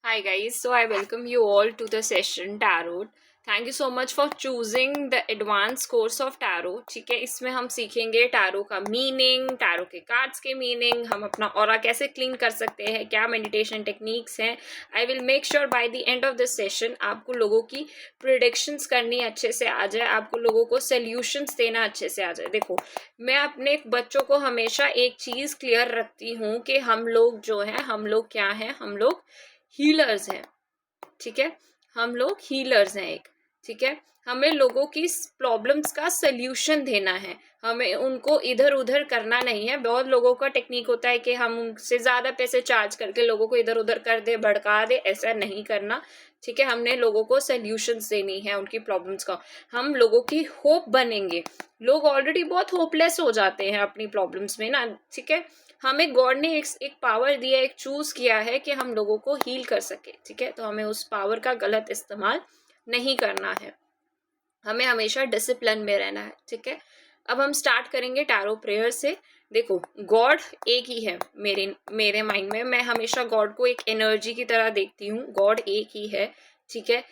Hi guys, so I welcome you all to the session Tarot. Thank you so much for choosing the advance course of tarot. ठीक है, इसमें हम सीखेंगे tarot का meaning, tarot के cards के meaning, हम अपना ऑरा कैसे क्लीन कर सकते हैं, क्या मेडिटेशन टेक्निक्स हैं। I will make sure by the end of this session आपको लोगों की प्रिडिक्शंस करनी अच्छे से आ जाए, आपको लोगों को सोल्यूशंस देना अच्छे से आ जाए। देखो, मैं अपने बच्चों को हमेशा एक चीज़ क्लियर रखती हूँ कि हम लोग जो हैं, हम लोग क्या हैं, हम लोग हीलर्स हैं। ठीक है, हम लोग हीलर्स हैं एक। ठीक है, हमें लोगों की प्रॉब्लम्स का सल्यूशन देना है, हमें उनको इधर उधर करना नहीं है। बहुत लोगों का टेक्निक होता है कि हम उनसे ज़्यादा पैसे चार्ज करके लोगों को इधर उधर कर दे, भड़का दे, ऐसा नहीं करना। ठीक है, हमने लोगों को सल्यूशंस देनी है उनकी प्रॉब्लम्स का। हम लोगों की होप बनेंगे। लोग ऑलरेडी बहुत होपलेस हो जाते हैं अपनी प्रॉब्लम्स में ना। ठीक है, हमें गॉड ने एक पावर दिया, एक चूज किया है कि हम लोगों को हील कर सके। ठीक है, तो हमें उस पावर का गलत इस्तेमाल नहीं करना है, हमें हमेशा डिसिप्लिन में रहना है। ठीक है, अब हम स्टार्ट करेंगे टैरो प्रेयर से। देखो, गॉड एक ही है मेरे माइंड में। मैं हमेशा गॉड को एक एनर्जी की तरह देखती हूँ। गॉड एक ही है। ठीक है,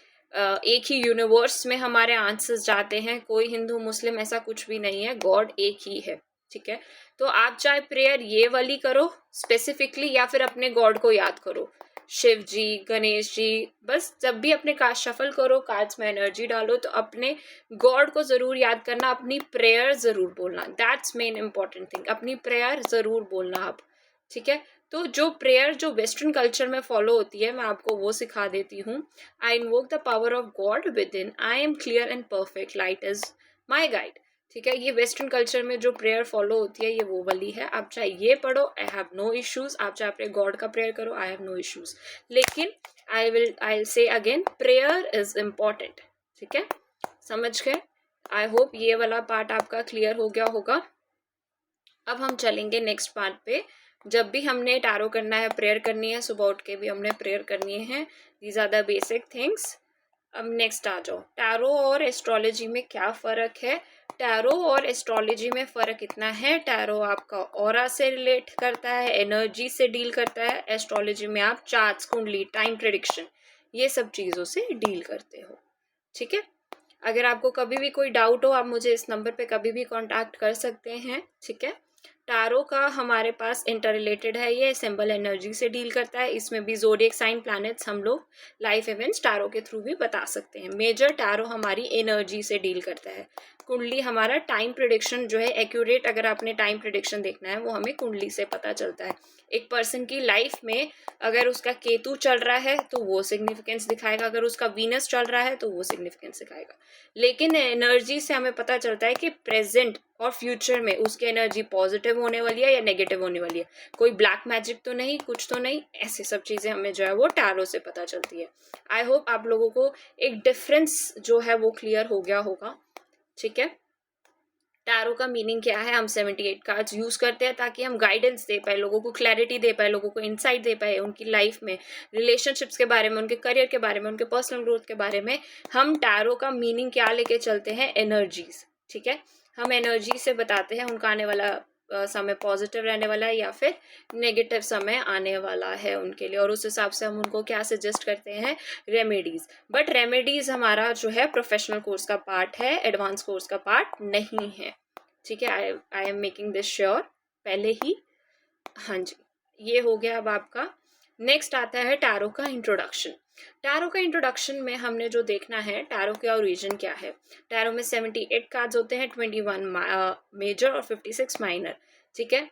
एक ही यूनिवर्स में हमारे आंसर्स जाते हैं। कोई हिंदू मुस्लिम ऐसा कुछ भी नहीं है, गॉड एक ही है। ठीक है, तो आप चाहे प्रेयर ये वाली करो स्पेसिफिकली, या फिर अपने गॉड को याद करो, शिव जी, गणेश जी। बस जब भी अपने कार्ड शफल करो, कार्ड्स में एनर्जी डालो, तो अपने गॉड को जरूर याद करना, अपनी प्रेयर जरूर बोलना। दैट्स मेन इंपॉर्टेंट थिंग, अपनी प्रेयर जरूर बोलना आप। ठीक है, तो जो प्रेयर जो वेस्टर्न कल्चर में फॉलो होती है, मैं आपको वो सिखा देती हूँ। आई invoke the power of God with in, I am clear and perfect, light is my guide. ठीक है, ये वेस्टर्न कल्चर में जो प्रेयर फॉलो होती है, ये वो वाली है। आप चाहे ये पढ़ो, आई हैव नो इश्यूज। आप चाहे अपने गॉड का प्रेयर करो, आई हैव नो इश्यूज। लेकिन आई से अगेन, प्रेयर इज इम्पॉर्टेंट। ठीक है, समझ गए? आई होप ये वाला पार्ट आपका क्लियर हो गया होगा। अब हम चलेंगे नेक्स्ट पार्ट पे। जब भी हमने टैरो करना है, प्रेयर करनी है, सुबह उठ के भी हमने प्रेयर करनी है। These are the basic things. अब नेक्स्ट आ जाओ, टैरो और एस्ट्रोलॉजी में क्या फ़र्क है। टैरो और एस्ट्रोलॉजी में फ़र्क इतना है, टैरो आपका ऑरा से रिलेट करता है, एनर्जी से डील करता है। एस्ट्रोलॉजी में आप चार्ट्स, कुंडली, टाइम प्रेडिक्शन, ये सब चीज़ों से डील करते हो। ठीक है, अगर आपको कभी भी कोई डाउट हो, आप मुझे इस नंबर पे कभी भी कांटेक्ट कर सकते हैं। ठीक है, टैरो का हमारे पास इंटर रिलेटेड है, ये सिंबल एनर्जी से डील करता है। इसमें भी ज़ोडिएक साइन, प्लैनेट्स हम लोग लाइफ इवेंट्स टैरो के थ्रू भी बता सकते हैं। मेजर टैरो हमारी एनर्जी से डील करता है। कुंडली हमारा टाइम प्रिडिक्शन जो है एक्यूरेट, अगर आपने टाइम प्रिडिक्शन देखना है, वो हमें कुंडली से पता चलता है। एक पर्सन की लाइफ में अगर उसका केतु चल रहा है तो वो सिग्निफिकेंस दिखाएगा, अगर उसका वीनस चल रहा है तो वो सिग्निफिकेंस दिखाएगा। लेकिन एनर्जी से हमें पता चलता है कि प्रेजेंट और फ्यूचर में उसकी एनर्जी पॉजिटिव होने वाली है या नेगेटिव होने वाली है। कोई ब्लैक मैजिक तो नहीं, कुछ तो नहीं, ऐसी सब चीज़ें हमें जो है वो टैरो से पता चलती है। आई होप आप लोगों को एक डिफरेंस जो है वो क्लियर हो गया होगा। ठीक है, टैरो का मीनिंग क्या है, हम 78 कार्ड्स यूज करते हैं ताकि हम गाइडेंस दे पाए, लोगों को क्लैरिटी दे पाए, लोगों को इंसाइट दे पाए उनकी लाइफ में, रिलेशनशिप्स के बारे में, उनके करियर के बारे में, उनके पर्सनल ग्रोथ के बारे में। हम टैरो का मीनिंग क्या लेके चलते हैं, एनर्जीज। ठीक है, हम एनर्जी से बताते हैं उनका आने वाला समय पॉजिटिव रहने वाला है या फिर नेगेटिव समय आने वाला है उनके लिए, और उस हिसाब से हम उनको क्या सजेस्ट करते हैं, रेमेडीज। बट रेमेडीज हमारा जो है प्रोफेशनल कोर्स का पार्ट है, एडवांस कोर्स का पार्ट नहीं है। ठीक है, I am making this sure पहले ही। हाँ जी, ये हो गया। अब आपका नेक्स्ट आता है टैरो का इंट्रोडक्शन। टैरो का इंट्रोडक्शन में हमने जो देखना है, टैरो का ओरिजिन क्या है। टैरो में 78 कार्ड्स होते हैं, 21 मेजर और 56 माइनर। ठीक है,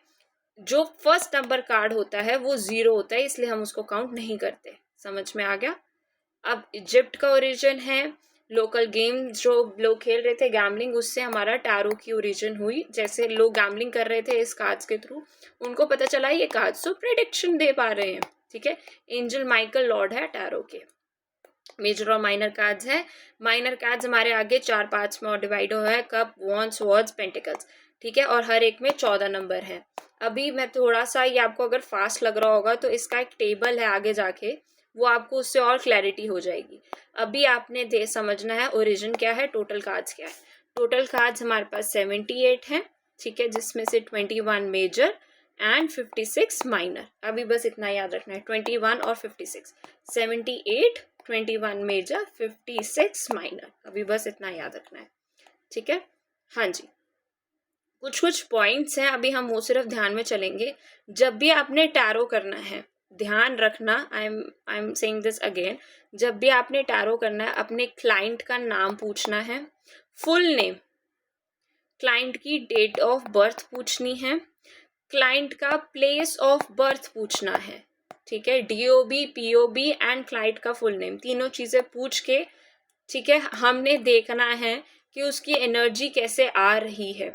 जो फर्स्ट नंबर कार्ड होता है वो 0 होता है, इसलिए हम उसको काउंट नहीं करते। समझ में आ गया? अब इजिप्ट का ओरिजिन है, लोकल गेम जो लोग खेल रहे थे गैम्बलिंग, उससे हमारा टैरो की ओरिजिन हुई। जैसे लोग गैम्बलिंग कर रहे थे इस कार्ड्स के थ्रू, उनको पता चला ये कार्ड्स तो प्रेडिक्शन दे पा रहे हैं। ठीक है, एंजल माइकल लॉर्ड है टैरो के। मेजर और माइनर कार्ड्स है। माइनर कार्ड्स हमारे आगे 4 पार्ट्स में और डिवाइड हुआ है, कप, वॉन्ड्स, वर्ड्स, पेंटिकल्स। ठीक है, और हर एक में 14 नंबर है। अभी मैं थोड़ा सा, ये आपको अगर फास्ट लग रहा होगा तो इसका एक टेबल है आगे जाके, वो आपको उससे और क्लैरिटी हो जाएगी। अभी आपने दे समझना है ओरिजिन क्या है, टोटल कार्ड्स क्या है। टोटल कार्ड्स हमारे पास 78 हैं। ठीक है, जिसमें से 21 मेजर एंड 56 माइनर। अभी बस इतना याद रखना है, 21 और 56, 78, 21 मेजर, 56 माइनर, अभी बस इतना याद रखना है, ठीक है। हाँ जी, कुछ कुछ पॉइंट्स हैं, अभी हम वो सिर्फ ध्यान में चलेंगे। जब भी आपने टैरो करना है, ध्यान रखना, I am saying this again, जब भी आपने टैरो करना है, अपने क्लाइंट का नाम पूछना है, फुल नेम, क्लाइंट की डेट ऑफ बर्थ पूछनी है, क्लाइंट का प्लेस ऑफ बर्थ पूछना है, ठीक है, DOB, POB एंड क्लाइंट का फुल नेम, तीनों चीज़ें पूछ के, ठीक है, हमने देखना है कि उसकी एनर्जी कैसे आ रही है,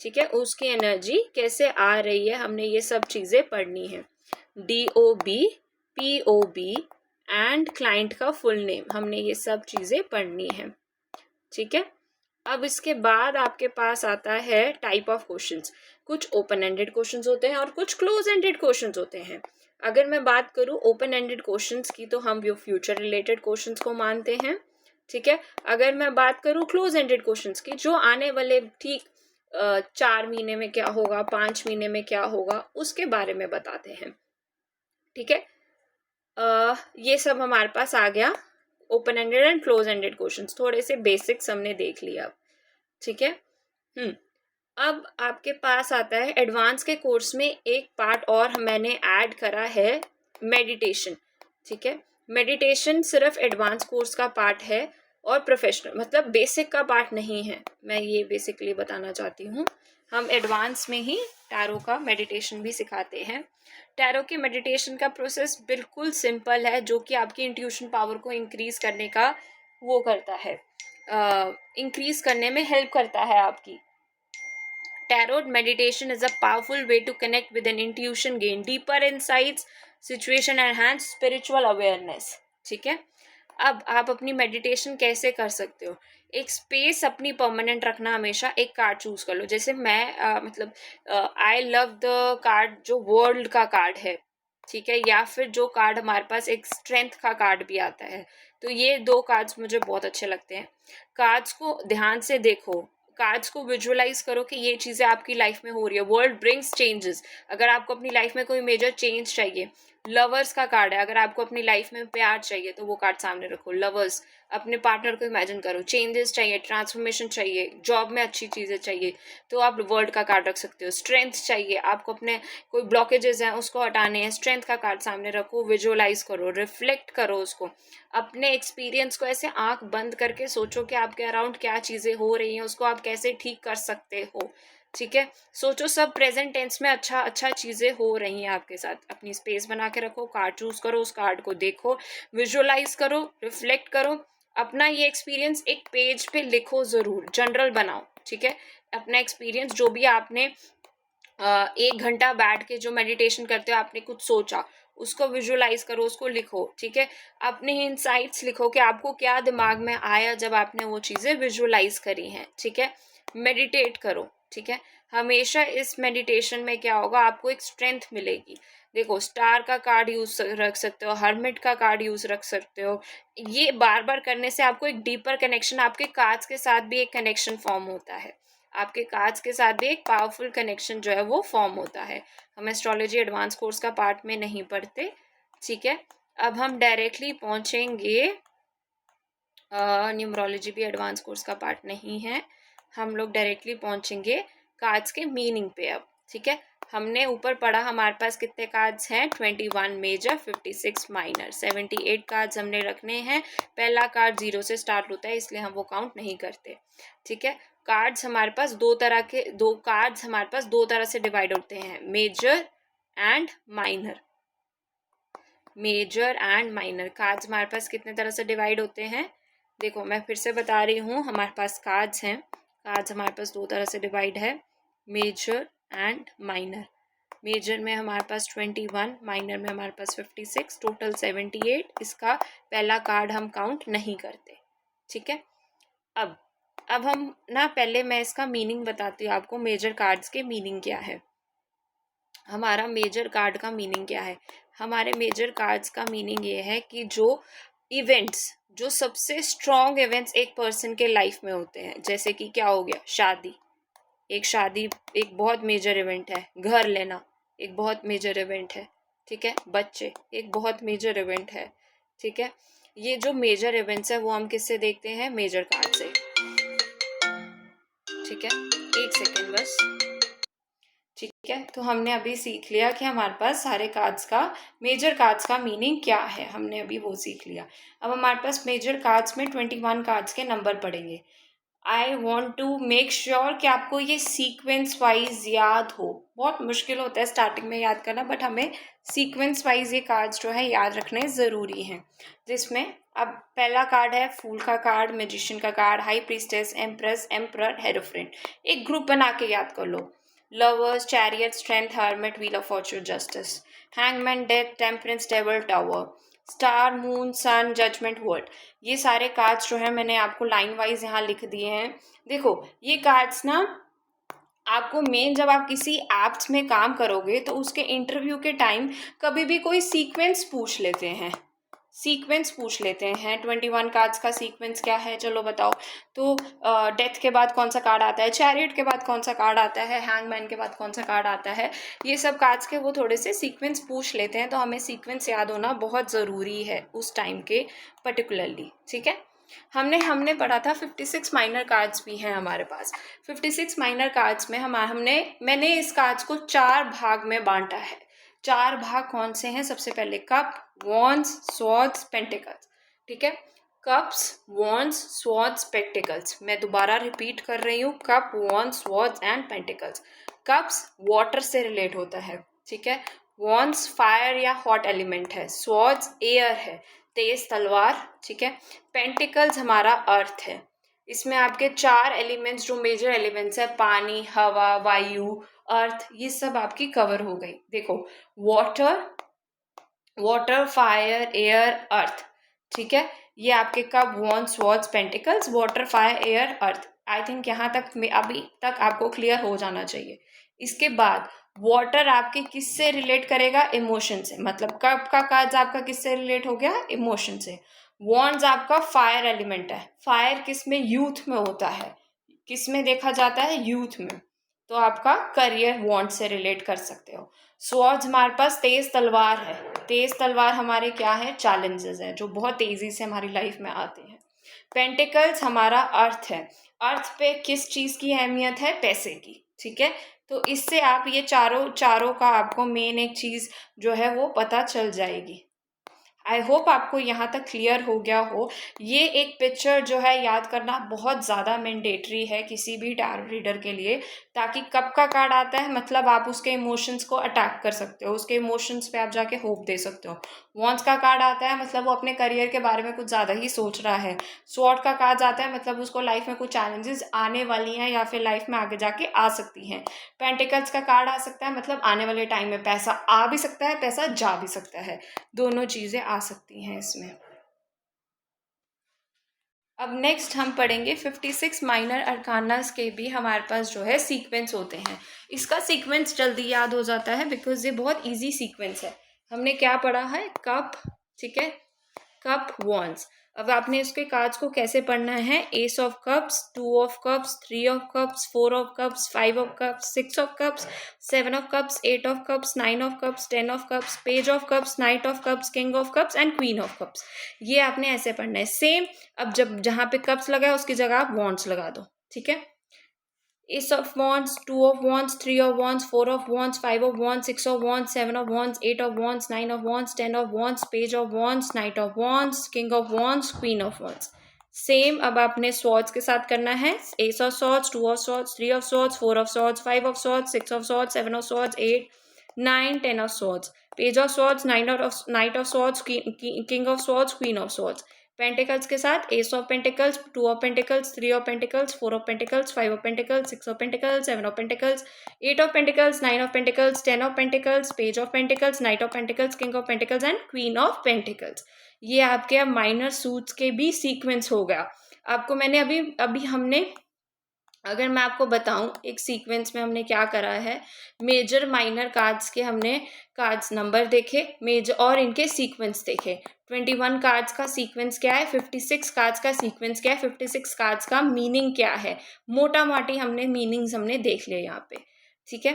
ठीक है, उसकी एनर्जी कैसे आ रही है, हमने ये सब चीज़ें पढ़नी है। DOB, POB एंड क्लाइंट का फुल नेम, हमने ये सब चीज़ें पढ़नी है, ठीक है। अब इसके बाद आपके पास आता है टाइप ऑफ क्वेश्चंस। कुछ ओपन एंडेड क्वेश्चंस होते हैं और कुछ क्लोज एंडेड क्वेश्चंस होते हैं। अगर मैं बात करूँ ओपन एंडेड क्वेश्चंस की, तो हम फ्यूचर रिलेटेड क्वेश्चंस को मानते हैं, ठीक है। अगर मैं बात करूँ क्लोज एंडेड क्वेश्चंस की, जो आने वाले ठीक 4 महीने में क्या होगा, 5 महीने में क्या होगा, उसके बारे में बताते हैं, ठीक है। ये सब हमारे पास आ गया, open ended and close ended questions, थोड़े से बेसिक्स हमने देख लिया, ठीक है। अब आपके पास आता है एडवांस के कोर्स में एक पार्ट और मैंने ऐड करा है, मेडिटेशन, ठीक है। मेडिटेशन सिर्फ एडवांस कोर्स का पार्ट है और प्रोफेशनल मतलब बेसिक का पार्ट नहीं है, मैं ये बेसिकली बताना चाहती हूँ। हम एडवांस में ही टैरो का मेडिटेशन भी सिखाते हैं। टैरो के मेडिटेशन का प्रोसेस बिल्कुल सिंपल है, जो कि आपकी इंट्यूशन पावर को इंक्रीज करने का वो करता है, इंक्रीज करने में हेल्प करता है आपकी। Tarot meditation is a powerful way to connect with an intuition, gain deeper insights, situation enhance spiritual awareness, ठीक है। अब आप अपनी मेडिटेशन कैसे कर सकते हो, एक स्पेस अपनी परमानेंट रखना, हमेशा एक कार्ड चूज कर लो। जैसे मैं मतलब आई लव द कार्ड जो वर्ल्ड का कार्ड है, ठीक है, या फिर जो कार्ड हमारे पास एक स्ट्रेंथ का कार्ड भी आता है, तो ये 2 कार्ड्स मुझे बहुत अच्छे लगते हैं। कार्ड्स को ध्यान से देखो, कार्ड्स को विजुअलाइज करो कि ये चीज़ें आपकी लाइफ में हो रही है। वर्ल्ड ब्रिंग्स चेंजेस, अगर आपको अपनी लाइफ में कोई मेजर चेंज चाहिए, लवर्स का कार्ड है, अगर आपको अपनी लाइफ में प्यार चाहिए तो वो कार्ड सामने रखो, लवर्स, अपने पार्टनर को इमेजिन करो, चेंजेस चाहिए, ट्रांसफॉर्मेशन चाहिए, जॉब में अच्छी चीज़ें चाहिए तो आप वर्ल्ड का कार्ड रख सकते हो। स्ट्रेंथ चाहिए, आपको अपने कोई ब्लॉकेजेस हैं उसको हटाने हैं, स्ट्रेंथ का कार्ड सामने रखो, विजुअलाइज करो, रिफ्लेक्ट करो उसको, अपने एक्सपीरियंस को ऐसे आंख बंद करके सोचो कि आपके अराउंड क्या चीज़ें हो रही हैं, उसको आप कैसे ठीक कर सकते हो, ठीक है। सोचो सब प्रेजेंट टेंस में अच्छा अच्छा चीज़ें हो रही हैं आपके साथ। अपनी स्पेस बना के रखो, कार्ड चूज करो, उस कार्ड को देखो, विजुअलाइज करो, रिफ्लेक्ट करो, अपना ये एक्सपीरियंस एक पेज पे लिखो, ज़रूर जनरल बनाओ, ठीक है। अपना एक्सपीरियंस जो भी आपने 1 घंटा बैठ के जो मेडिटेशन करते हो, आपने कुछ सोचा, उसको विजुअलाइज करो, उसको लिखो, ठीक है। अपने इनसाइट्स लिखो कि आपको क्या दिमाग में आया जब आपने वो चीज़ें विजुअलाइज करी हैं, ठीक है। मेडिटेट करो, ठीक है। हमेशा इस मेडिटेशन में क्या होगा, आपको एक स्ट्रेंथ मिलेगी। देखो, स्टार का कार्ड यूज रख सकते हो, हर्मिट का कार्ड यूज रख सकते हो। ये बार बार करने से आपको एक डीपर कनेक्शन, आपके कार्ड्स के साथ भी एक कनेक्शन फॉर्म होता है, आपके कार्ड्स के साथ भी एक पावरफुल कनेक्शन जो है वो फॉर्म होता है। हम एस्ट्रोलॉजी एडवांस कोर्स का पार्ट में नहीं पढ़ते, ठीक है। अब हम डायरेक्टली पहुंचेंगे, न्यूमरोलॉजी भी एडवांस कोर्स का पार्ट नहीं है, हम लोग डायरेक्टली पहुंचेंगे कार्ड्स के मीनिंग पे अब, ठीक है। हमने ऊपर पढ़ा हमारे पास कितने कार्ड्स हैं, 21 मेजर, 56 माइनर, 78 कार्ड्स हमने रखने हैं। पहला कार्ड 0 से स्टार्ट होता है, इसलिए हम वो काउंट नहीं करते, ठीक है। कार्ड्स हमारे पास दो कार्ड्स हमारे पास 2 तरह से डिवाइड होते हैं, major and minor. Major and minor cards हमारे पास कितने तरह से डिवाइड होते हैं, देखो मैं फिर से बता रही हूँ, हमारे पास कार्ड्स हैं, कार्ड्स हमारे पास 2 तरह से डिवाइड है, मेजर एंड माइनर। मेजर में हमारे पास 21, माइनर में हमारे पास 56, टोटल 78। इसका पहला कार्ड हम काउंट नहीं करते, ठीक है। अब हम ना, पहले मैं इसका मीनिंग बताती हूँ आपको, मेजर कार्ड्स के मीनिंग क्या है। हमारा मेजर कार्ड का मीनिंग क्या है, हमारे मेजर कार्ड्स का मीनिंग ये है कि जो इवेंट्स, जो सबसे स्ट्रॉन्ग इवेंट्स एक पर्सन के लाइफ में होते हैं, जैसे कि क्या हो गया, शादी, एक बहुत मेजर इवेंट है, घर लेना, एक बहुत मेजर इवेंट है, ठीक है। बच्चे एक बहुत मेजर इवेंट है, ठीक है। ये जो मेजर इवेंट्स है वो हम किससे देखते हैं? मेजर कार्ड से, ठीक है। एक सेकेंड बस, ठीक है। तो हमने अभी सीख लिया कि हमारे पास सारे कार्ड्स का, मेजर कार्ड्स का मीनिंग क्या है, हमने अभी वो सीख लिया। अब हमारे पास मेजर कार्ड्स में 21 कार्ड्स के नंबर पड़ेंगे। I want to make sure कि आपको ये सीक्वेंस वाइज याद हो। बहुत मुश्किल होता है स्टार्टिंग में याद करना, बट हमें सीक्वेंस वाइज ये कार्ड्स जो है याद रखने ज़रूरी हैं। जिसमें अब पहला कार्ड है फूल का कार्ड, मैजिशियन का card, high priestess, empress, emperor, hierophant. एक ग्रुप बना के याद कर लो। Lovers, chariot, strength, hermit, wheel of fortune, justice, hangman, death, temperance, devil, tower, star, moon, sun, judgement, world. ये सारे कार्ड्स जो है मैंने आपको लाइन वाइज यहाँ लिख दिए हैं। देखो ये कार्ड्स ना आपको मेन, जब आप किसी एप्स में काम करोगे तो उसके इंटरव्यू के टाइम कभी भी कोई सीक्वेंस पूछ लेते हैं, सीक्वेंस पूछ लेते हैं। 21 कार्ड्स का सीक्वेंस क्या है, चलो बताओ। तो डेथ के बाद कौन सा कार्ड आता है, चैरियट के बाद कौन सा कार्ड आता है, हैंगमैन के बाद कौन सा कार्ड आता है, ये सब कार्ड्स के वो थोड़े से सीक्वेंस पूछ लेते हैं। तो हमें सीक्वेंस याद होना बहुत ज़रूरी है उस टाइम के पर्टिकुलरली, ठीक है। हमने पढ़ा था 56 माइनर कार्ड्स भी हैं हमारे पास। 56 माइनर कार्ड्स में मैंने इस कार्ड्स को 4 भाग में बांटा है। 4 भाग कौन से हैं? सबसे पहले कप, वॉन्ड्स, स्वॉर्ड्स, पेंटिकल्स, ठीक है। Cups, wands, swords, pentacles. मैं दोबारा रिपीट कर रही हूँ, cup, wands, swords and pentacles. Cups water से रिलेट होता है, ठीक है। वॉन्ड्स फायर या हॉट एलिमेंट है, स्वॉर्ड्स एयर है, तेज तलवार, ठीक है। पेंटिकल्स हमारा अर्थ है। इसमें आपके 4 एलिमेंट्स जो मेजर एलिमेंट्स है, पानी, हवा, वायु, अर्थ, ये सब आपकी कवर हो गई। देखो वाटर, फायर, एयर, अर्थ, ठीक है। ये आपके cup, wand, swords, pentacles, water, fire, air, earth. I think यहाँ तक अभी तक आपको क्लियर हो जाना चाहिए। इसके बाद वाटर आपके किससे रिलेट करेगा? इमोशन से। मतलब कप का कार्ड आपका किससे रिलेट हो गया? इमोशन से। वॉन्ड्स आपका फायर एलिमेंट है। फायर किस में? यूथ में होता है। किस में देखा जाता है? यूथ में। तो आपका करियर वॉन्ड से रिलेट कर सकते हो। स्वॉर्ड्स हमारे पास तेज तलवार है। तेज तलवार हमारे क्या है? चैलेंजेस है जो बहुत तेजी से हमारी लाइफ में आते हैं। पेंटिकल्स हमारा अर्थ है। अर्थ पे किस चीज की अहमियत है? पैसे की, ठीक है। तो इससे आप ये चारों चारों का आपको मेन एक चीज जो है वो पता चल जाएगी। आई होप आपको यहाँ तक क्लियर हो गया हो। ये एक पिक्चर जो है याद करना बहुत ज़्यादा मैंडेटरी है किसी भी टैरो रीडर के लिए, ताकि कब का कार्ड आता है मतलब आप उसके इमोशंस को अटैक कर सकते हो, उसके इमोशंस पे आप जाके होप दे सकते हो। वॉन्स का कार्ड आता है मतलब वो अपने करियर के बारे में कुछ ज़्यादा ही सोच रहा है। स्वॉर्ड का कार्ड आता है मतलब उसको लाइफ में कुछ चैलेंजेस आने वाली हैं या फिर लाइफ में आगे जाके आ सकती हैं। पेंटिकल्स का कार्ड आ सकता है मतलब आने वाले टाइम में पैसा आ भी सकता है, पैसा जा भी सकता है, दोनों चीज़ें आ सकती हैं इसमें। अब नेक्स्ट हम पढ़ेंगे 56 माइनर अरकानास के भी हमारे पास जो है सीक्वेंस होते हैं। इसका सीक्वेंस जल्दी याद हो जाता है बिकॉज ये बहुत इजी सीक्वेंस है। हमने क्या पढ़ा है? कप, ठीक है, कप, वॉन्स। अब आपने इसके कार्ड्स को कैसे पढ़ना है? S of cups, 2 of cups, 3 of cups, 4 of cups, 5 of cups, 6 of cups, 7 of cups, 8 of cups, 9 of cups, 10 of cups, page of cups, night of cups, king of cups and queen of cups. ये आपने ऐसे पढ़ना है same. अब जब जहाँ पे cups लगा है उसकी जगह आप वॉन्ड्स लगा दो, ठीक है। Ace of Wands, 2 of Wands, 3 of Wands, 4 of Wands, 5 of Wands, 6 of Wands, 7 of Wands, 8 of Wands, 9 of Wands, 10 of Wands, Page of Wands, Knight of Wands, King of Wands, Queen of Wands. Same अब आपने swords के साथ करना है। S of swords, 2 of swords, 3 of swords, 4 of swords, 5 of swords, 6 of swords, 7 of swords, 8, 9, 10 of swords, page of swords, night of swords, king of swords, queen of swords. Pentacles के साथ S of pentacles, 2 of pentacles, 3 of pentacles, 4 of pentacles, 5 of pentacles, 6 of pentacles, 7 of pentacles, 8 of pentacles, 9 of pentacles, 10 of pentacles, page of pentacles, night of pentacles, king of pentacles and queen of pentacles. ये आपके अब minor suits के भी sequence हो गया। आपको मैंने अभी अभी हमने, अगर मैं आपको बताऊं एक सीक्वेंस में हमने क्या करा है, मेजर माइनर कार्ड्स के हमने कार्ड्स नंबर देखे, मेजर और इनके सीक्वेंस देखे। 21 कार्ड्स का सीक्वेंस क्या है, 56 कार्ड्स का सीक्वेंस क्या है, 56 कार्ड्स का मीनिंग क्या है, मोटा मोटी हमने मीनिंग्स हमने देख लिए यहाँ पे, ठीक है।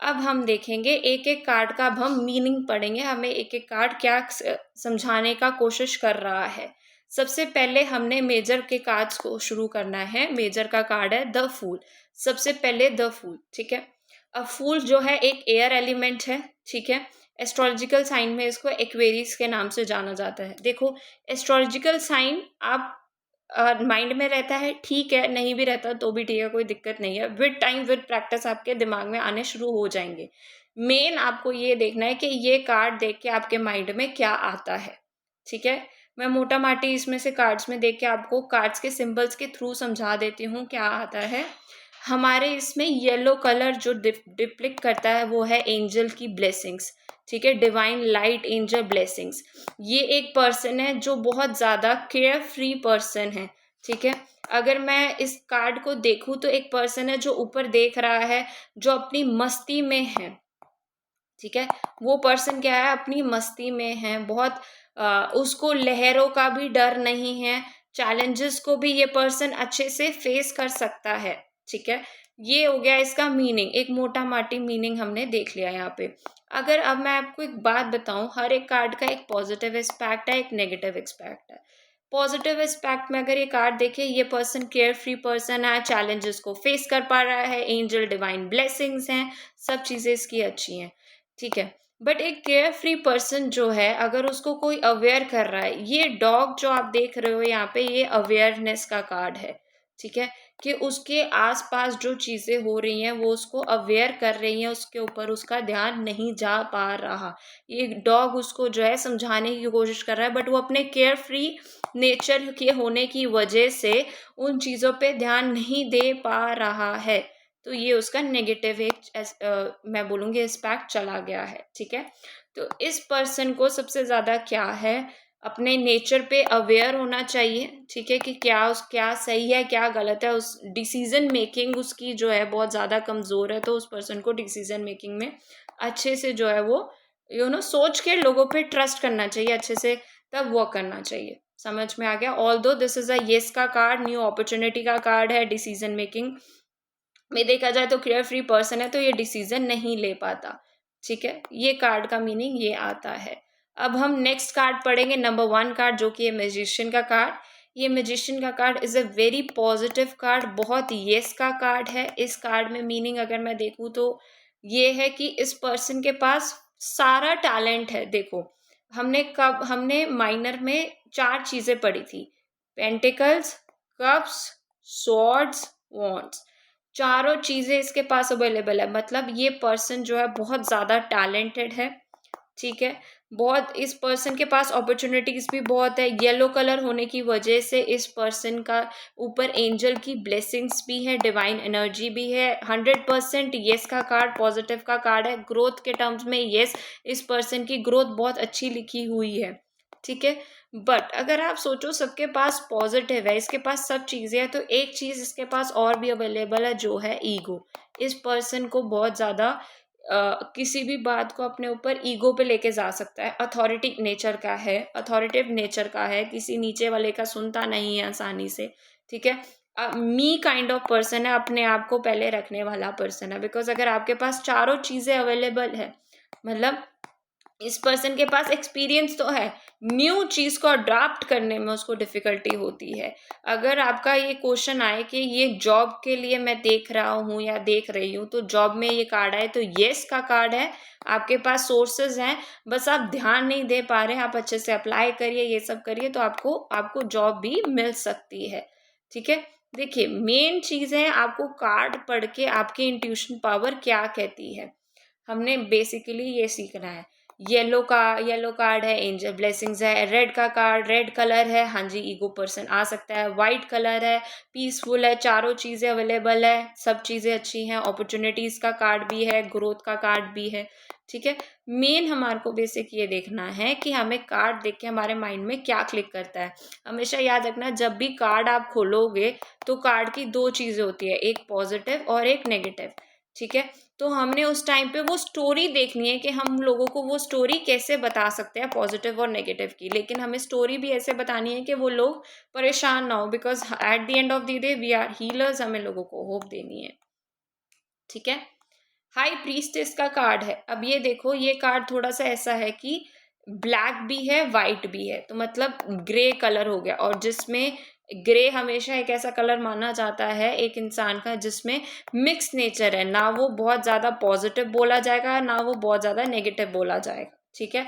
अब हम देखेंगे एक एक कार्ड का, अब हम मीनिंग पढ़ेंगे, हमें एक एक कार्ड क्या समझाने का कोशिश कर रहा है। सबसे पहले हमने मेजर के कार्ड्स को शुरू करना है। मेजर का कार्ड है द फूल। सबसे पहले द फूल, ठीक है। अब फूल जो है एक एयर एलिमेंट है, ठीक है। एस्ट्रोलॉजिकल साइन में इसको एक्वेरियस के नाम से जाना जाता है। देखो, एस्ट्रोलॉजिकल साइन आप माइंड में रहता है, ठीक है, नहीं भी रहता तो भी ठीक है, कोई दिक्कत नहीं है। विद टाइम विद प्रैक्टिस आपके दिमाग में आने शुरू हो जाएंगे। मेन आपको ये देखना है कि ये कार्ड देख के आपके माइंड में क्या आता है, ठीक है। मैं मोटा माटी इसमें से कार्ड्स में देख के आपको कार्ड्स के सिंबल्स के थ्रू समझा देती हूँ क्या आता है। हमारे इसमें येलो कलर जो डिप्लिक्ट करता है वो है एंजल की ब्लेसिंग्स, ठीक है, डिवाइन लाइट, एंजल ब्लेसिंग्स। ये एक पर्सन है जो बहुत ज़्यादा केयर फ्री पर्सन है, ठीक है। अगर मैं इस कार्ड को देखूं तो एक पर्सन है जो ऊपर देख रहा है, जो अपनी मस्ती में है, ठीक है। वो पर्सन क्या है, अपनी मस्ती में है, बहुत उसको लहरों का भी डर नहीं है, चैलेंजेस को भी ये पर्सन अच्छे से फेस कर सकता है, ठीक है। ये हो गया इसका मीनिंग, एक मोटा माटी मीनिंग हमने देख लिया यहाँ पे। अगर अब मैं आपको एक बात बताऊं, हर एक कार्ड का एक पॉजिटिव एस्पेक्ट है, एक नेगेटिव एस्पेक्ट है। पॉजिटिव एस्पेक्ट में अगर ये कार्ड देखे, ये पर्सन केयर फ्री पर्सन है, चैलेंजेस को फेस कर पा रहा है, एंजल डिवाइन ब्लेसिंग्स हैं, सब चीज़ें इसकी अच्छी हैं, ठीक है। बट एक केयर फ्री पर्सन जो है, अगर उसको कोई अवेयर कर रहा है, ये डॉग जो आप देख रहे हो यहाँ पे, ये अवेयरनेस का कार्ड है, ठीक है, कि उसके आसपास जो चीज़ें हो रही हैं वो उसको अवेयर कर रही हैं, उसके ऊपर उसका ध्यान नहीं जा पा रहा। ये डॉग उसको जो है समझाने की कोशिश कर रहा है, बट वो अपने केयर फ्री नेचर के होने की वजह से उन चीज़ों पे ध्यान नहीं दे पा रहा है। तो ये उसका नेगेटिव एक मैं बोलूँगी एस्पेक्ट चला गया है, ठीक है। तो इस पर्सन को सबसे ज़्यादा क्या है, अपने नेचर पे अवेयर होना चाहिए, ठीक है, कि क्या सही है क्या गलत है। उस डिसीजन मेकिंग उसकी जो है बहुत ज़्यादा कमज़ोर है, तो उस पर्सन को डिसीजन मेकिंग में अच्छे से जो है वो सोच के लोगों पे ट्रस्ट करना चाहिए अच्छे से, तब वर्क करना चाहिए। समझ में आ गया। Although this is a yes का कार्ड, न्यू अपॉर्चुनिटी का कार्ड है, डिसीजन मेकिंग में देखा जाए तो केयर फ्री पर्सन है, तो ये डिसीजन नहीं ले पाता, ठीक है। ये कार्ड का मीनिंग ये आता है। अब हम नेक्स्ट कार्ड पढ़ेंगे, नंबर 1 कार्ड, जो कि है मैजिशियन का कार्ड। ये मैजिशियन का card is a very positive card, बहुत येस का कार्ड है। इस कार्ड में मीनिंग अगर मैं देखूँ तो ये है कि इस पर्सन के पास सारा टैलेंट है। देखो, हमने माइनर में 4 चीजें पढ़ी थी, पेंटिकल्स, कप्स, स्वॉर्ड्स, वॉन्ड्स। चारों चीजें इसके पास अवेलेबल है, मतलब ये पर्सन जो है बहुत ज्यादा टैलेंटेड है, ठीक है। बहुत, इस पर्सन के पास अपॉर्चुनिटीज भी बहुत है। येलो कलर होने की वजह से इस पर्सन का ऊपर एंजल की ब्लेसिंग्स भी है, डिवाइन एनर्जी भी है। 100% येस का कार्ड, पॉजिटिव का कार्ड है। ग्रोथ के टर्म्स में येस, इस पर्सन की ग्रोथ बहुत अच्छी लिखी हुई है, ठीक है। बट अगर आप सोचो सबके पास पॉजिटिव है, इसके पास सब चीज़ें हैं, तो एक चीज़ इसके पास और भी अवेलेबल है जो है ईगो। इस पर्सन को बहुत ज़्यादा किसी भी बात को अपने ऊपर ईगो पे लेके जा सकता है। अथॉरिटी नेचर का है, अथॉरिटिव नेचर का है, किसी नीचे वाले का सुनता नहीं है आसानी से, ठीक है। मी काइंड ऑफ पर्सन है, अपने आप को पहले रखने वाला पर्सन है। बिकॉज अगर आपके पास चारों चीज़ें अवेलेबल है, मतलब इस पर्सन के पास एक्सपीरियंस तो है, न्यू चीज को अडॉप्ट करने में उसको डिफिकल्टी होती है। अगर आपका ये क्वेश्चन आए कि ये जॉब के लिए मैं देख रहा हूँ या देख रही हूँ, तो जॉब में ये कार्ड आए तो येस का कार्ड है। आपके पास सोर्सेज हैं, बस आप ध्यान नहीं दे पा रहे, आप अच्छे से अप्लाई करिए, ये सब करिए, तो आपको आपको जॉब भी मिल सकती है, ठीक है। देखिए, मेन चीज है आपको कार्ड पढ़ के आपकी इंट्यूशन पावर क्या कहती है, हमने बेसिकली ये सीखना है। येलो कार्ड है, एंजल ब्लेसिंग्स है। रेड का कार्ड, रेड कलर है, हाँ जी, ईगो पर्सन आ सकता है। वाइट कलर है, पीसफुल है, चारों चीज़ें अवेलेबल है, सब चीज़ें अच्छी हैं। अपॉर्चुनिटीज़ का कार्ड भी है, ग्रोथ का कार्ड भी है, ठीक है। मेन हमारे को बेसिक ये देखना है कि हमें कार्ड देख के हमारे माइंड में क्या क्लिक करता है। हमेशा याद रखना, जब भी कार्ड आप खोलोगे तो कार्ड की 2 चीज़ें होती है, एक पॉजिटिव और एक नेगेटिव, ठीक है। तो हमने उस टाइम पे वो स्टोरी देखनी है कि हम लोगों को वो स्टोरी कैसे बता सकते हैं, पॉजिटिव और नेगेटिव की। लेकिन हमें स्टोरी भी ऐसे बतानी है कि वो लोग परेशान ना हो, because at the end of the day we are healers, हमें लोगों को होप देनी है, ठीक है। हाई प्रीस्टेस का कार्ड है। अब ये देखो, ये कार्ड थोड़ा सा ऐसा है कि ब्लैक भी है वाइट भी है, तो मतलब ग्रे कलर हो गया, और जिसमें ग्रे हमेशा एक ऐसा कलर माना जाता है एक इंसान का जिसमें मिक्स नेचर है, ना वो बहुत ज़्यादा पॉजिटिव बोला जाएगा ना वो बहुत ज़्यादा नेगेटिव बोला जाएगा, ठीक है।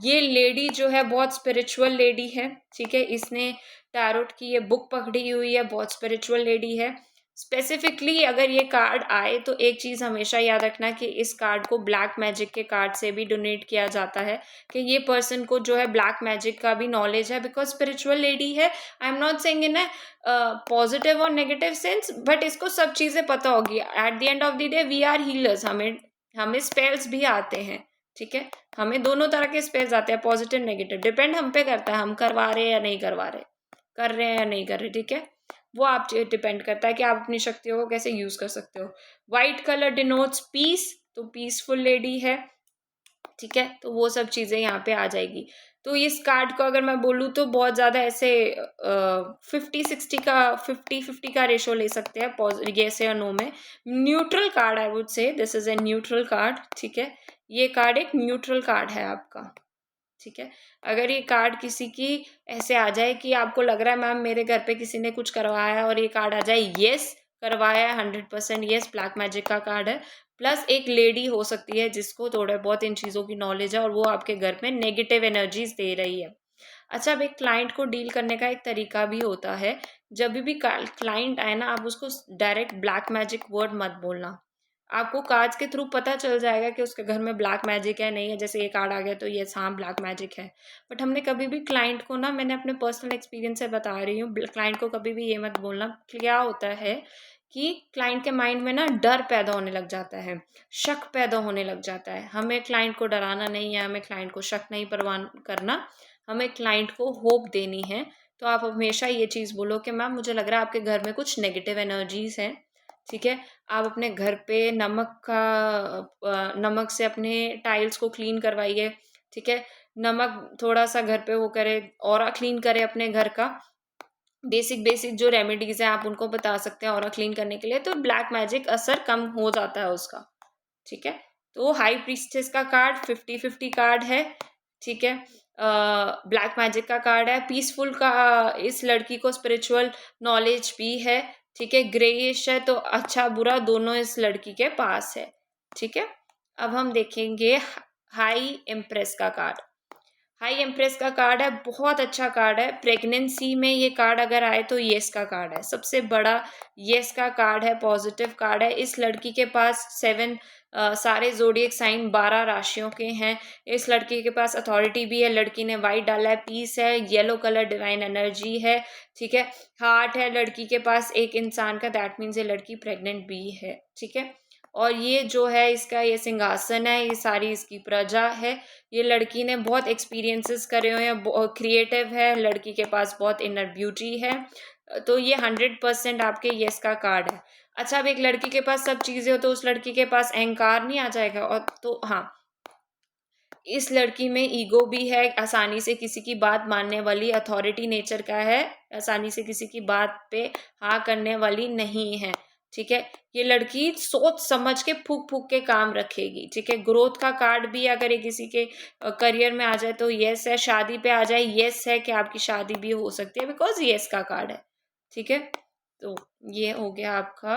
ये लेडी जो है बहुत स्पिरिचुअल लेडी है, ठीक है। इसने टैरोट की ये बुक पकड़ी हुई है, बहुत स्पिरिचुअल लेडी है। स्पेसिफिकली अगर ये कार्ड आए तो एक चीज़ हमेशा याद रखना कि इस कार्ड को ब्लैक मैजिक के कार्ड से भी डोनेट किया जाता है, कि ये पर्सन को जो है ब्लैक मैजिक का भी नॉलेज है, बिकॉज स्पिरिचुअल लेडी है। I am not saying in a positive और नेगेटिव सेंस, बट इसको सब चीज़ें पता होगी। At the end of the day we are healers, हमें हमें स्पेल्स भी आते हैं, ठीक है। हमें दोनों तरह के स्पेल्स आते हैं, पॉजिटिव नेगेटिव, डिपेंड हम पे करता है हम करवा रहे हैं या नहीं करवा रहे, कर रहे हैं या नहीं कर रहे, ठीक है। वो आप डिपेंड करता है कि आप अपनी शक्तियों को कैसे यूज कर सकते हो। वाइट कलर डिनोट्स पीस, तो पीसफुल लेडी है, ठीक है। तो वो सब चीजें यहाँ पे आ जाएगी। तो इस कार्ड को अगर मैं बोलूँ तो बहुत ज्यादा ऐसे 50-60 का 50-50 का रेशो ले सकते हैं, येस या नो में। Neutral card I would say, this is a neutral card, ठीक है। ये कार्ड एक न्यूट्रल कार्ड है आपका, ठीक है। अगर ये कार्ड किसी की ऐसे आ जाए कि आपको लग रहा है मैम मेरे घर पे किसी ने कुछ करवाया है, और ये कार्ड आ जाए यस करवाया है 100% यस, ब्लैक मैजिक का कार्ड है। प्लस एक लेडी हो सकती है जिसको थोड़े बहुत इन चीज़ों की नॉलेज है और वो आपके घर में नेगेटिव एनर्जीज दे रही है। अच्छा, अब एक क्लाइंट को डील करने का एक तरीका भी होता है। जब भी क्लाइंट आए ना, आप उसको डायरेक्ट ब्लैक मैजिक वर्ड मत बोलना। आपको कार्ड्स के थ्रू पता चल जाएगा कि उसके घर में ब्लैक मैजिक है नहीं है। जैसे ये कार्ड आ गया तो ये हाँ ब्लैक मैजिक है। बट हमने कभी भी क्लाइंट को ना, मैंने अपने पर्सनल एक्सपीरियंस से बता रही हूँ, क्लाइंट को कभी भी ये मत बोलना। क्या होता है कि क्लाइंट के माइंड में ना डर पैदा होने लग जाता है, शक पैदा होने लग जाता है। हमें क्लाइंट को डराना नहीं है, हमें क्लाइंट को शक नहीं परवान करना, हमें क्लाइंट को होप देनी है। तो आप हमेशा ये चीज़ बोलो कि मैम मुझे लग रहा है आपके घर में कुछ नेगेटिव एनर्जीज हैं, ठीक है। आप अपने घर पे नमक से अपने टाइल्स को क्लीन करवाइए, ठीक है। नमक थोड़ा सा घर पे वो करे, ऑरा क्लीन करे अपने घर का। बेसिक बेसिक जो रेमेडीज हैं आप उनको बता सकते हैं ऑरा क्लीन करने के लिए, तो ब्लैक मैजिक असर कम हो जाता है उसका, ठीक है। तो हाई प्रीस्टेस का कार्ड 50-50 कार्ड है, ठीक है। ब्लैक मैजिक का कार्ड है, पीसफुल का इस लड़की को स्पिरिचुअल नॉलेज भी है, ठीक है। ग्रेइश है, तो अच्छा बुरा दोनों इस लड़की के पास है, ठीक है। अब हम देखेंगे हाई एम्प्रेस का कार्ड। हाई एम्प्रेस का कार्ड है, बहुत अच्छा कार्ड है। प्रेगनेंसी में ये कार्ड अगर आए तो येस का कार्ड है, सबसे बड़ा येस का कार्ड है, पॉजिटिव कार्ड है। इस लड़की के पास 7 सारे जोडिएक साइन 12 राशियों के हैं। इस लड़की के पास अथॉरिटी भी है, लड़की ने वाइट डाला है, पीस है, येलो कलर डिवाइन एनर्जी है, ठीक है। हार्ट है लड़की के पास एक इंसान का, दैट मीन्स ये लड़की प्रेग्नेंट भी है, ठीक है। और ये जो है इसका ये सिंहासन है, ये सारी इसकी प्रजा है। ये लड़की ने बहुत एक्सपीरियंसेस करे हुए हैं, बहुत क्रिएटिव है, लड़की के पास बहुत इनर ब्यूटी है। तो ये 100% आपके यस का कार्ड है। अच्छा, अब एक लड़की के पास सब चीज़ें हो तो उस लड़की के पास अहंकार नहीं आ जाएगा? और तो हाँ, इस लड़की में ईगो भी है, आसानी से किसी की बात मानने वाली, अथॉरिटी नेचर का है, आसानी से किसी की बात पे हाँ करने वाली नहीं है, ठीक है। ये लड़की सोच समझ के फूक फूक के काम रखेगी, ठीक है। ग्रोथ का कार्ड भी अगर ये किसी के करियर में आ जाए तो यस है, शादी पे आ जाए यस है कि आपकी शादी भी हो सकती है, बिकॉज यस का कार्ड है, ठीक है। तो ये हो गया आपका।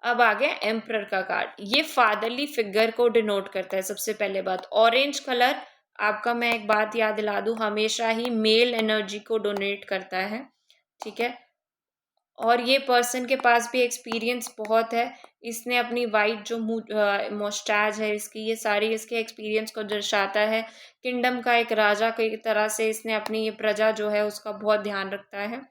अब आ गया एम्परर का कार्ड। ये फादरली फिगर को डिनोट करता है। सबसे पहले बात, ऑरेंज कलर आपका, मैं एक बात याद दिला दूं, हमेशा ही मेल एनर्जी को डोनेट करता है, ठीक है। और ये पर्सन के पास भी एक्सपीरियंस बहुत है। इसने अपनी वाइट जो मोस्टैज है इसकी, ये सारी इसके एक्सपीरियंस को दर्शाता है। किंगडम का एक राजा की तरह से इसने अपनी ये प्रजा जो है उसका बहुत ध्यान रखता है।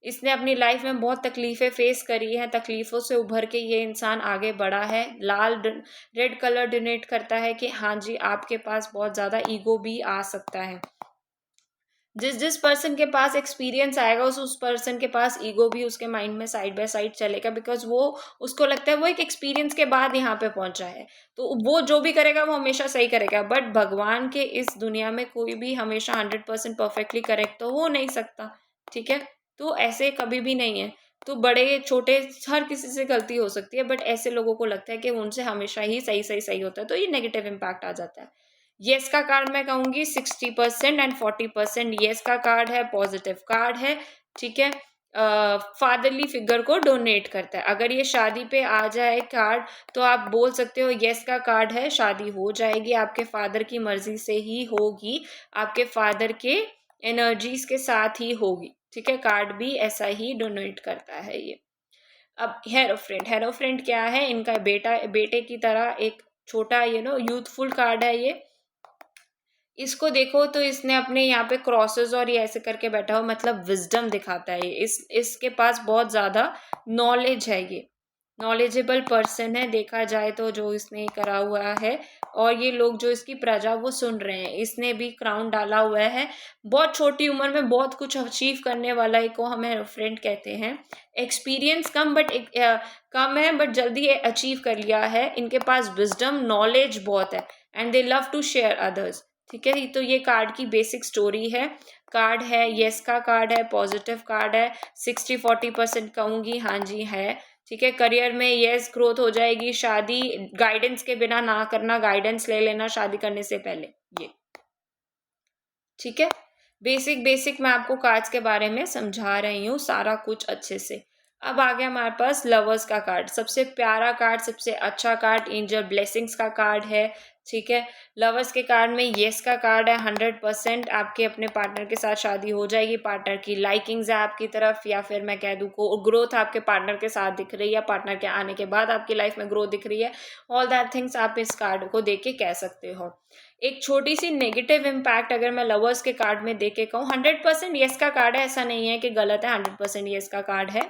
इसने अपनी लाइफ में बहुत तकलीफ़ें फेस करी हैं, तकलीफ़ों से उभर के ये इंसान आगे बढ़ा है। रेड कलर डिनोट करता है कि हाँ जी, आपके पास बहुत ज़्यादा ईगो भी आ सकता है। जिस जिस पर्सन के पास एक्सपीरियंस आएगा उस पर्सन के पास ईगो भी उसके माइंड में साइड बाय साइड चलेगा, बिकॉज वो उसको लगता है वो एक एक्सपीरियंस के बाद यहाँ पे पहुंचा है, तो वो जो भी करेगा वो हमेशा सही करेगा। बट भगवान के इस दुनिया में कोई भी हमेशा 100% परफेक्टली करेक्ट तो हो नहीं सकता, ठीक है। तो ऐसे कभी भी नहीं है। तो बड़े छोटे हर किसी से गलती हो सकती है, बट ऐसे लोगों को लगता है कि उनसे हमेशा ही सही सही सही होता है, तो ये नेगेटिव इम्पैक्ट आ जाता है। येस का कार्ड मैं कहूँगी 60% एंड 40% येस का कार्ड है, पॉजिटिव कार्ड है, ठीक है। फादरली फिगर को डोनेट करता है। अगर ये शादी पे आ जाए कार्ड तो आप बोल सकते हो येस का कार्ड है, शादी हो जाएगी, आपके फादर की मर्जी से ही होगी, आपके फादर के एनर्जीज के साथ ही होगी, ठीक है। कार्ड भी ऐसा ही डोनेट करता है ये। अब हेरोफ्रेंड, हेरोफ्रेंड क्या है, इनका बेटे की तरह एक छोटा यूथफुल कार्ड है ये। इसको देखो तो इसने अपने यहाँ पे क्रॉसेस और ये ऐसे करके बैठा हो, मतलब विजडम दिखाता है ये। इसके पास बहुत ज्यादा नॉलेज है, ये नॉलेजेबल पर्सन है देखा जाए तो, जो इसने करा हुआ है। और ये लोग जो इसकी प्रजा वो सुन रहे हैं। इसने भी क्राउन डाला हुआ है, बहुत छोटी उम्र में बहुत कुछ अचीव करने वाला एक को हमें फ्रेंड कहते हैं। एक्सपीरियंस कम कम है, बट जल्दी अचीव कर लिया है। इनके पास विजडम नॉलेज बहुत है and they love to share others, ठीक है। तो ये कार्ड की बेसिक स्टोरी है। कार्ड है येस का कार्ड है, पॉजिटिव कार्ड है, 60-40% कहूंगी, हाँ जी है, ठीक है। करियर में येस ग्रोथ हो जाएगी। शादी गाइडेंस के बिना ना करना, गाइडेंस ले लेना शादी करने से पहले, ये ठीक है। बेसिक बेसिक मैं आपको कार्ड्स के बारे में समझा रही हूँ सारा कुछ अच्छे से। अब आ गया हमारे पास लवर्स का कार्ड, सबसे प्यारा कार्ड, सबसे अच्छा कार्ड, एंजल ब्लेसिंग्स का कार्ड है, ठीक है। लवर्स के कार्ड में येस का कार्ड है, 100% आपके अपने पार्टनर के साथ शादी हो जाएगी। पार्टनर की लाइकिंग्स है आपकी तरफ, या फिर मैं कह दूँ को ग्रोथ आपके पार्टनर के साथ दिख रही है, पार्टनर के आने के बाद आपकी लाइफ में ग्रोथ दिख रही है। ऑल दैट थिंग्स आप इस कार्ड को देख के कह सकते हो। एक छोटी सी नेगेटिव इम्पैक्ट अगर मैं लवर्स के कार्ड में देख के कहूँ, 100% येस का कार्ड है, ऐसा नहीं है कि गलत है, 100% येस का कार्ड है।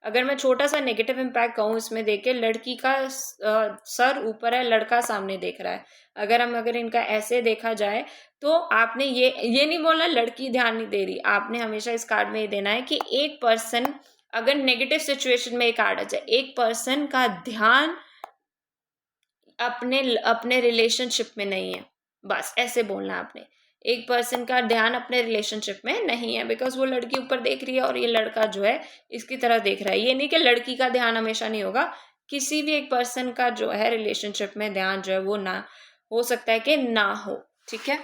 अगर मैं छोटा सा नेगेटिव इम्पैक्ट कहूँ इसमें देख के, लड़की का सर ऊपर है, लड़का सामने देख रहा है। अगर इनका ऐसे देखा जाए तो आपने ये नहीं बोलना लड़की ध्यान नहीं दे रही, आपने हमेशा इस कार्ड में ये देना है कि एक पर्सन, अगर नेगेटिव सिचुएशन में एक कार्ड आ जाए, एक पर्सन का ध्यान अपने अपने रिलेशनशिप में नहीं है, बस ऐसे बोलना आपने। एक पर्सन का ध्यान अपने रिलेशनशिप में नहीं है, बिकॉज वो लड़की ऊपर देख रही है और ये लड़का जो है इसकी तरह देख रहा है। ये नहीं कि लड़की का ध्यान हमेशा नहीं होगा, किसी भी एक पर्सन का जो है रिलेशनशिप में ध्यान जो है वो ना हो सकता है कि ना हो, ठीक है।